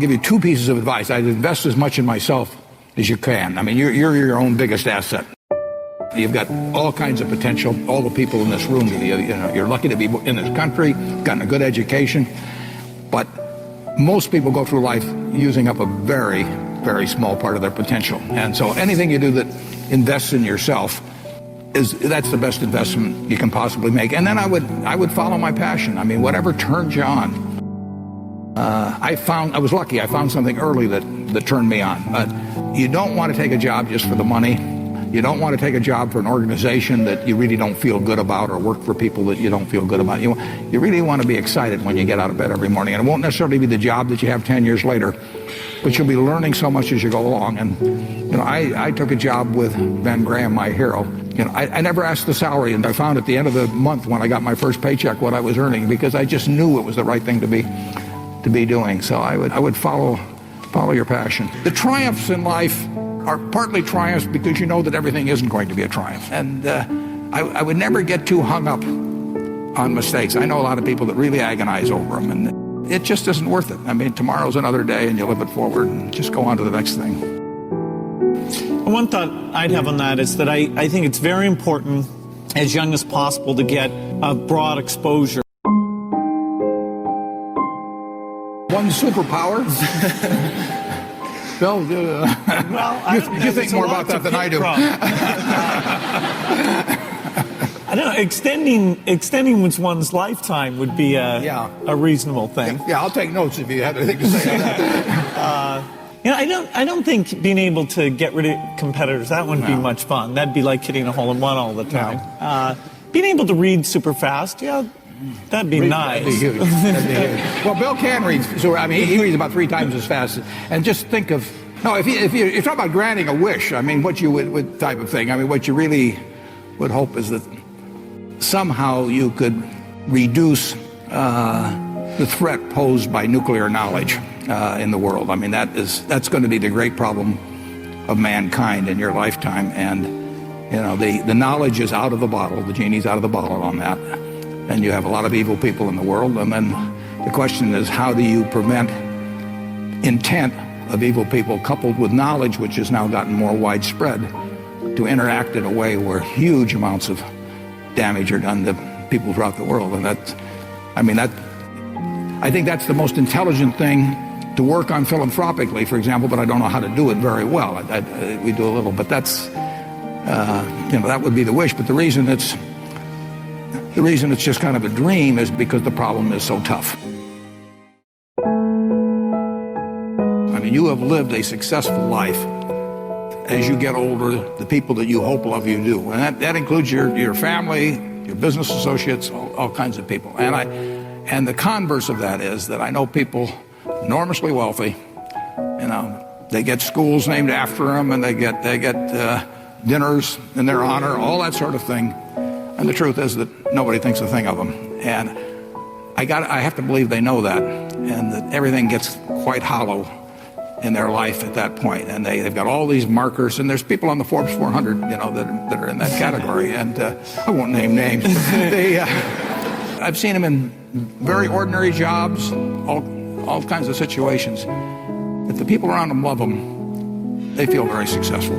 give you two pieces of advice. I'd invest as much in myself as you can. I mean, you're your own biggest asset. You've got all kinds of potential, all the people in this room. You're lucky to be in this country, gotten a good education, but most people go through life using up a very, very small part of their potential. And so anything you do that invests in yourself, that's the best investment you can possibly make. And then I would follow my passion. I mean, whatever turns you on. I was lucky. I found something early that turned me on. But you don't want to take a job just for the money. You don't want to take a job for an organization that you really don't feel good about, or work for people that you don't feel good about. You really want to be excited when you get out of bed every morning. And it won't necessarily be the job that you have 10 years later, but you'll be learning so much as you go along. And I took a job with Ben Graham, my hero. I never asked the salary, and I found at the end of the month when I got my first paycheck what I was earning, because I just knew it was the right thing to be doing. So I would follow your passion. The triumphs in life are partly triumphs because you know that everything isn't going to be a triumph. And I would never get too hung up on mistakes. I know a lot of people that really agonize over them, and it just isn't worth it. I mean, tomorrow's another day, and you live it forward and just go on to the next thing. One thought I'd have on that is that I think it's very important as young as possible to get a broad exposure. One superpower? Bill, you think more about that than I do. I don't know, extending one's lifetime would be a reasonable thing. Yeah, I'll take notes if you have anything to say on that. I don't think being able to get rid of competitors, that wouldn't be much fun. That'd be like hitting a hole-in-one all the time. No. Being able to read super fast, that'd be nice. That'd be huge. Well, Bill can read. So I mean, he reads about 3 times as fast. And just think of if you're talking about granting a wish. I mean, what you would type of thing. I mean, what you really would hope is that somehow you could reduce the threat posed by nuclear knowledge in the world. I mean, that's going to be the great problem of mankind in your lifetime. And the knowledge is out of the bottle. The genie's out of the bottle on that. And you have a lot of evil people in the world. And then the question is, how do you prevent intent of evil people coupled with knowledge, which has now gotten more widespread, to interact in a way where huge amounts of damage are done to people throughout the world? And I think that's the most intelligent thing to work on philanthropically, for example, but I don't know how to do it very well. We do a little, but that's, that would be the wish. But the reason it's just kind of a dream is because the problem is so tough. I mean, you have lived a successful life. As you get older, the people that you hope love you do. And that includes your family, your business associates, all kinds of people. And the converse of that is that I know people enormously wealthy, they get schools named after them, and they get dinners in their honor, all that sort of thing. And the truth is that nobody thinks a thing of them. And I have to believe they know that, and that everything gets quite hollow in their life at that point. And they've got all these markers, and there's people on the Forbes 400, that are in that category. And I won't name names. I've seen them in very ordinary jobs, all kinds of situations. If the people around them love them, they feel very successful.